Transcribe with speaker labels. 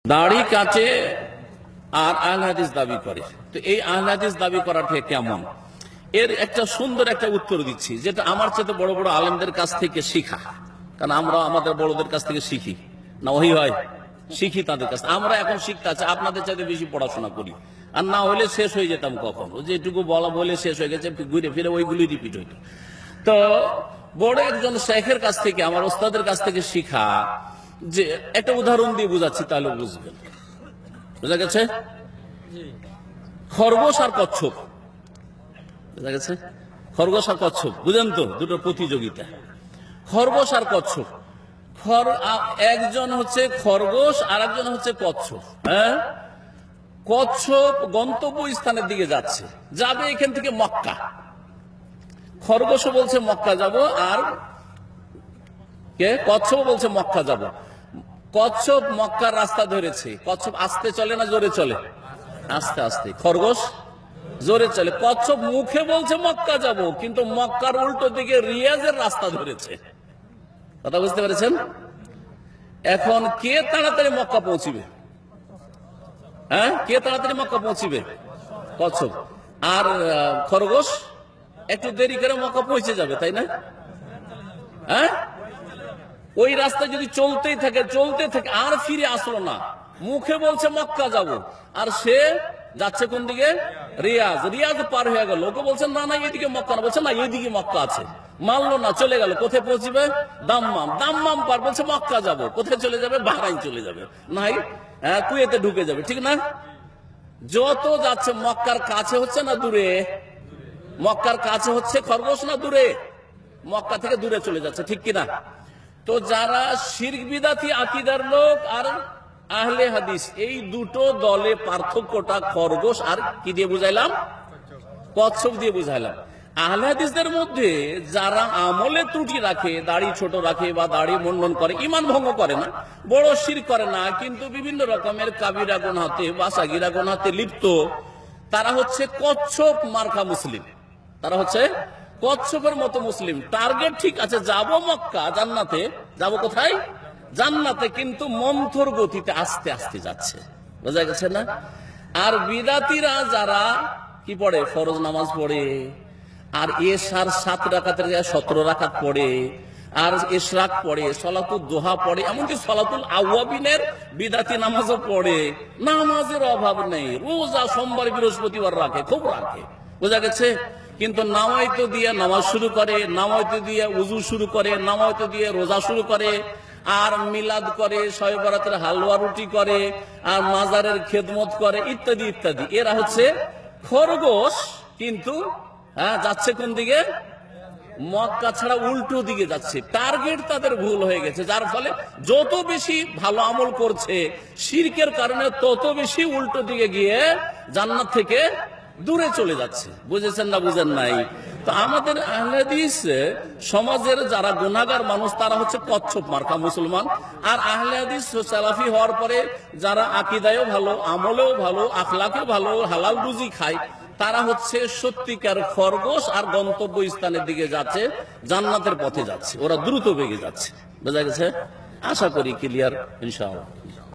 Speaker 1: দাড়ি কাটে আর আহলে হাদিস দাবি করে। তো এই আহলে হাদিস দাবি করাটা কেমন, এর একটা সুন্দর একটা উত্তর দিচ্ছি, যেটা আমার চাইতে বড় বড় আলেমদের কাছ থেকে শিখা। কারণ আমরা আমাদের বড়দের কাছ থেকে শিখি না, ওই হয় শিখি তাদের কাছে। আমরা এখন শিখতে আছি, আপনাদের চাইতে বেশি পড়াশোনা করি, আর না হলে শেষ হয়ে যেতাম কখন। যেটুকু বলা বলে শেষ হয়ে গেছে, ঘুরে ফিরে ওইগুলি রিপিট হইত। তো বড় একজন শেখের কাছ থেকে, আমার ওস্তাদের কাছ থেকে শিখা, যে একটা উদাহরণ দিয়ে বুঝাচ্ছি তাহলে বুঝবেন। বুঝা গেছে? খরগোশ আর কচ্ছপ, বুঝা গেছে? খরগোশ আর কচ্ছপ বুঝেন তো, দুটো প্রতিযোগিতা। খরগোশ আর কচ্ছপ, একজন হচ্ছে খরগোশ আর একজন হচ্ছে কচ্ছপ। হ্যাঁ, কচ্ছপ গন্তব্য স্থানের দিকে যাচ্ছে, যাবে এখান থেকে মক্কা। খরগোশও বলছে মক্কা যাব, আর কে কচ্ছপ বলছে মক্কা যাব। কচ্ছপ মক্কার রাস্তা ধরেছে। কচ্ছপ আস্তে চলে না জোরে চলে? আস্তে আস্তে। খরগোশ জোরে চলে। কচ্ছপ মুখে বলছে মক্কা যাব, কিন্তু মক্কার উল্টো দিকে রিয়াজের রাস্তা ধরেছে। কথা বুঝতে পেরেছেন? এখন কে তাড়াতাড়ি মক্কা পৌঁছিবে? হ্যাঁ, কে তাড়াতাড়ি মক্কা পৌঁছিবে? কচ্ছপ। আর খরগোশ একটু দেরি করে মক্কা পৌঁছে যাবে, তাই না? হ্যাঁ, ওই রাস্তা যদি চলতেই থাকে চলতে থাকে, আর ফিরে আসলো না। মুখে বলছে মক্কা যাব, আর সে যাচ্ছে কোন দিকে? রিয়াজ। রিয়াজ পার হয়ে গেল, ওকে বলছে না না এদিকে মক্কা না, বলছে না এদিকে মক্কা আছে। মানলো না, চলে গেল। কোথায় পৌঁছিবে? দাম্মাম। দাম্মাম পার, বলছে মক্কা যাব। কোথায় চলে যাবে? বাহরাইন চলে যাবে, নাই কুয়েতে ঢুকে যাবে, ঠিক না? যত যাচ্ছে মক্কার কাছে হচ্ছে না দূরে? মক্কার কাছে হচ্ছে খরগোশ না দূরে? মক্কা থেকে দূরে চলে যাচ্ছে, ঠিক কিনা? তো যারা শিরক বিদাতি আকীদার লোক আর আহলে হাদিস, এই দুটো দলে পার্থক্যটা খরগোশ আর কি দিয়ে বুঝাইলাম? কচ্ছপ দিয়ে বুঝাইলাম। আহলে হাদিসদের মধ্যে যারা আমলে ত্রুটি রাখে, দাড়ি ছোট রাখে বা দাড়ি মুন্ডন করে, ঈমান ভঙ্গ করে না, বড় শিরক করে না, কিন্তু বিভিন্ন রকমের কাবিরা গুনাহতে বা সাগীরা গুনাহতে লিপ্ত, তারা হচ্ছে কচ্ছপ মার্কা মুসলিম। তারা হচ্ছে কচ্ছপের মতো মুসলিম। টার্গেট ঠিক আছে, যাব মক্কা, জান্নাতে যাব। কোথায়? জান্নাতে, কিন্তু মন্থর গতিতে আস্তে আস্তে যাচ্ছে। বোঝা গেছে না? আর বিদাতিরা যারা কি পড়ে? ফরজ নামাজ পড়ে, আর এশার 7 রাকাতের জায়গায় 17 রাকাত পড়ে, আর ইশরাক পড়ে, সলাতুল দোহা পড়ে, এমনকি সলাতুল আওয়াবিনের বিদাতি নামাজও পড়ে। নামাজের অভাব নেই, রোজা সোমবার বৃহস্পতিবার রাখে, খুব রাখে। বোঝা গেছে? কিন্তু নামাইতো দিয়ে নামাজ শুরু করে, নামাইতো দিয়ে উজু শুরু করে, নামাইতো দিয়ে রোজা শুরু করে, আর মিলাদ করে, শবে বরাতের হালুয়া রুটি করে, আর মাজারের খেদমত করে, ইত্যাদি ইত্যাদি। এরা হচ্ছে খরগোশ, কিন্তু যাচ্ছে কোন দিকে? মক্কা ছাড়া উল্টো দিকে যাচ্ছে। টার্গেট তাদের ভুল হয়ে গেছে, যার ফলে যত বেশি ভালো আমল করছে শিরকের কারণে, তত বেশি উল্টো দিকে গিয়ে জান্নাত থেকে দূরে চলে যাচ্ছে। বুঝেছেন না বুঝেন নাই? তো আমাদের আহলে হাদিস সমাজের যারা গুনাহগার মানুষ, তারা হচ্ছে কচ্ছপ মার্কা মুসলমান। আর আহলে হাদিস সালাফি হওয়ার পরে যারা আকীদায়ও ভালো, আমলেও ভালো, আখলাকেও ভালো, হালাল রুজি খায়, তারা হচ্ছে সত্যিকার খরগোশ, আর গন্তব্য স্থানের দিকে যাচ্ছে, জান্নাতের পথে যাচ্ছে। ওরা দ্রুত বেগে যাচ্ছে। বোঝা গেছে? আশা করি ক্লিয়ার ইনশাআল্লাহ।